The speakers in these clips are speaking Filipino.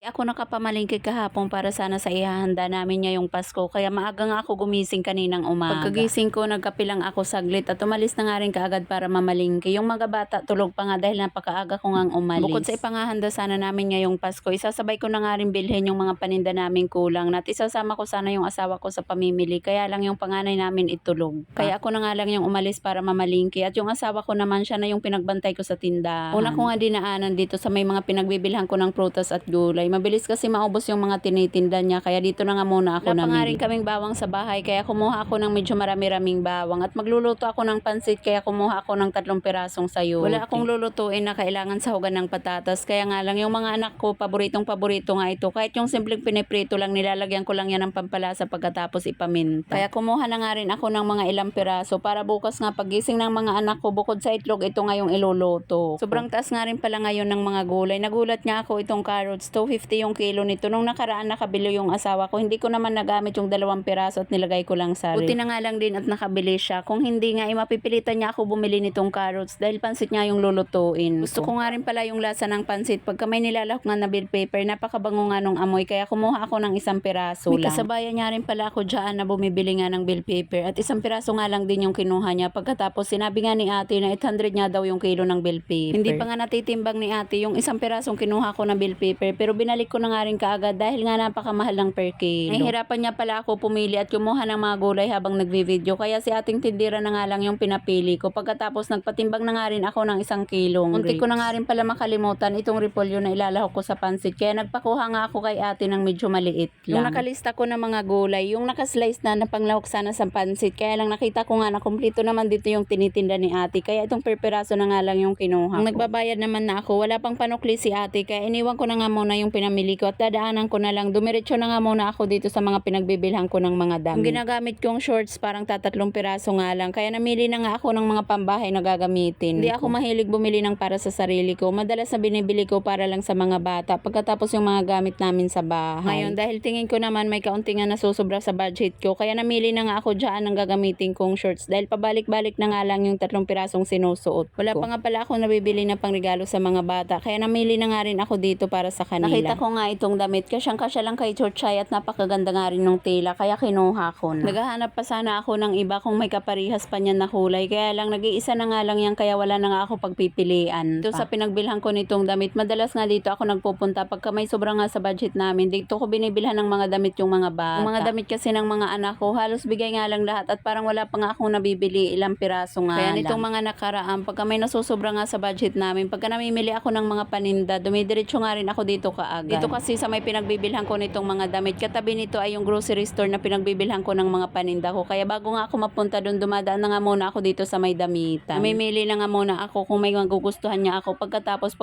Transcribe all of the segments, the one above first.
Ako nakapamalengke kahapon para sana sa ihahanda namin ngayong Pasko kaya maaga nga ako gumising kaninang umaga. Pagkagising ko nagkape lang ako saglit at umalis na nga rin kaagad para mamalengke. Yung mga bata tulog pa nga dahil napakaaga ko ngang umalis. Bukod sa ipangahanda sana namin ngayong Pasko, isasabay ko na nga rin bilhin yung mga paninda namin kulang at isasama ko sana yung asawa ko sa pamimili kaya lang yung panganay namin itulog. Kaya ako na nga lang yung umalis para mamalengke at yung asawa ko naman siya na yung pinagbantay ko sa tindahan. Una ko nga dinaanan dito sa may mga pinagbibilhan ko ng prutas at gulay. Mabilis kasi maubos yung mga tinitinda niya kaya dito na nga muna ako namili. Wala pa nga rin kaming bawang sa bahay kaya kumuha ako ng medyo marami-raming bawang at magluluto ako ng pansit kaya kumuha ako ng 3 pirasong sayote. Wala akong lulutuin na kailangan sahugan ng patatas kaya nga lang yung mga anak ko paborito nga ito kahit yung simpleng piniprito lang nilalagyan ko lang yan ng pampalasa pagkatapos ipaminta. Kaya kumuha na nga rin ako ng mga ilang piraso para bukas nga pagising ng mga anak ko bukod sa itlog ito nga yung iluluto. Sobrang taas nga rin pala ngayon ng mga gulay. Nagulat nga ako itong carrots 250 yung kilo nito. Nung nakaraan nakabili yung asawa ko, hindi ko naman nagamit yung 2 piraso at nilagay ko lang sa ref. Buti na nga lang din at nakabili siya. Kung hindi nga, mapipilitan niya ako bumili nitong carrots dahil pansit nga yung lulutuin. Gusto ko nga rin pala yung lasa ng pansit. Pagka may nilalahok nga na bill paper, napakabango nga nung amoy. Kaya kumuha ako ng 1 piraso lang. May kasabayan niya rin pala ako dyan na bumibili nga ng bill paper. At 1 piraso nga lang din yung kinuha niya. Pagkatapos sinabi nga ni ate na 800 nga daw yung kilo ng bill paper. Hindi pa nga natitimbang ni ate yung 1 pirasong kinuha ko na bill paper. Pero binalik ko na nga rin kaagad dahil nga napakamahal ng per kilo. Nahihirapan niya pala ako pumili at kumuha ng mga gulay habang nagvi-video. Kaya si ating tindira na nga lang yung pinapili ko. Pagkatapos nagpatimbang na nga rin ako ng 1 kilong grapes. Munti ko na nga rin pala makalimutan itong repolyo na ilalahok ko sa pansit. Kaya nagpakuha nga ako kay ate ng medyo maliit lang. Yung nakalista ko ng mga gulay, yung nakaslice na panglahok sana sa pansit. Kaya lang nakita ko nga na kumpleto naman dito yung tinitinda ni ate. Kaya itong per piraso na nga lang yung kinuha ko. Nagbabayad naman na ako. Wala pang panukli si ate. Kaya iniwan ko na nga muna yung pinamili ko at dadaanan ko na lang. Dumiretso na nga muna ako dito sa mga pinagbibilhan ko ng mga damit. Yung ginagamit kong shorts parang 3 piraso nga lang. Kaya namili na nga ako ng mga pambahay na gagamitin. Hindi ako mahilig bumili ng para sa sarili ko. Madalas na binibili ko para lang sa mga bata. Pagkatapos yung mga gamit namin sa bahay. Ngayon dahil tingin ko naman may kaunti nga nasusobra sa budget ko. Kaya namili na nga ako dyan ng gagamitin kong shorts. Dahil pabalik-balik na nga lang yung 3 pirasong sinusuot ko. Wala pa nga pala ako nabibili na pangregalo sa mga bata. Kaya namili na nga rin ako dito para sa kanila. Nakita ko nga itong damit. Kasyang-kasya lang kay Chorchay at napakaganda nga rin ng tela. Kaya kinuha ko na. Naghahanap pa sana ako ng iba kung may kaparihas pa niyan na kulay. Kaya lang nag-iisa na nga lang yan kaya wala na nga ako pagpipilian. Ito sa pinagbilhan ko nitong damit. Madalas nga dito ako nagpupunta pagka may sobra nga sa budget namin. Dito ko binibilhan ng mga damit yung mga bata. Yung mga damit kasi ng mga anak ko halos bigay nga lang lahat at parang wala pa nga akong nabibili, ilang piraso nga kaya nitong mga nakaraan pagka may nasusobra nga sa budget namin, pagka namimili ako ng mga paninda, dumidiretso nga rin ako dito kaagad. Dito kasi sa may pinagbibilhan ko nitong mga damit, katabi nito ay yung grocery store na pinagbibilhan ko ng mga paninda ko. Kaya bago nga ako mapunta doon, dumadaan na nga muna ako dito sa may damitan. Namimili na nga muna ako kung may magugustuhan niya ako. Pagkatapos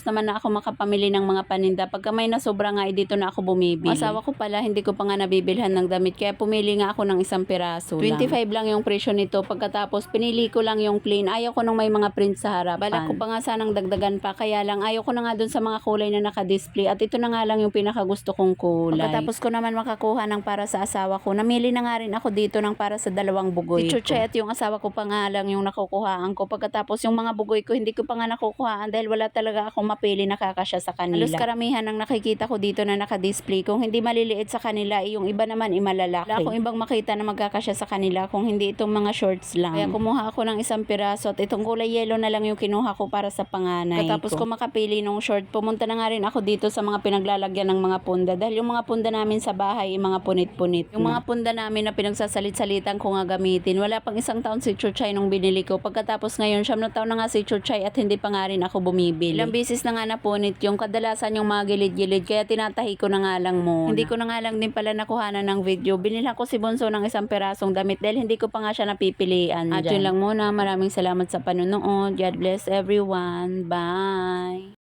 naman na ako makapamili ng mga paninda, pagka may nasobra nga dito na ako bumibili. Asawa ko pala hindi ko pa nga nabibilhan ng damit kaya pumili nga ako ng 1 piraso lang. 25 lang yung presyo nito. Pagkatapos pinili ko lang yung plain. Ayaw ko nung may mga print sa harapan. Balak ko pa nga sanang dagdagan pa kaya lang ayaw ko na nga dun sa mga kulay na naka-display at ito na nga lang yung pinakagusto kong kulay. Pagkatapos ko naman makakuha ng para sa asawa ko, namili na nga rin ako dito ng para sa 2 bugoy ko. Si Chuchay at yung asawa ko pa nga lang yung nakukuhaan ko. Pagkatapos yung mga bugoy ko hindi ko pa nga nakukuhaan dahil wala talaga akong mapili na kakasya sa kanila. Halos karamihan ang nakikita ko dito na naka-display. Kung hindi maliliit sa kanila, yung iba naman malalaki. Wala akong ibang makita na magkakasya sa kanila kung hindi itong mga shorts lang. Kaya kumuha ako ng 1 piraso at itong kulay yellow na lang yung kinuha ko para sa panganay. Katapos ko makapili ng short, pumunta na nga rin ako dito sa mga pinaglalagyan ng mga punda dahil yung mga punda namin sa bahay mga punit-punit. Yung mga punda namin na pinagsasalit-salitan ko nga gamitin. Wala pang 1 taon si Chuchay nung binili ko. Pagkatapos ngayon 7 na taon na nga si Chuchay at hindi pa nga rin ako bumibili. Ilang beses na nga napunit yung kadalasan yung mga gilid-gilid kaya tinatahi ko na nga lang muna. Hindi ko na nga lang din pala nakuhanan ng video. Binilhan ko si Bunso ng 1 pirasong damit dahil hindi ko pa nga siya napipilian. At yun lang muna. Maraming salamat sa panonood. God bless everyone. Bye!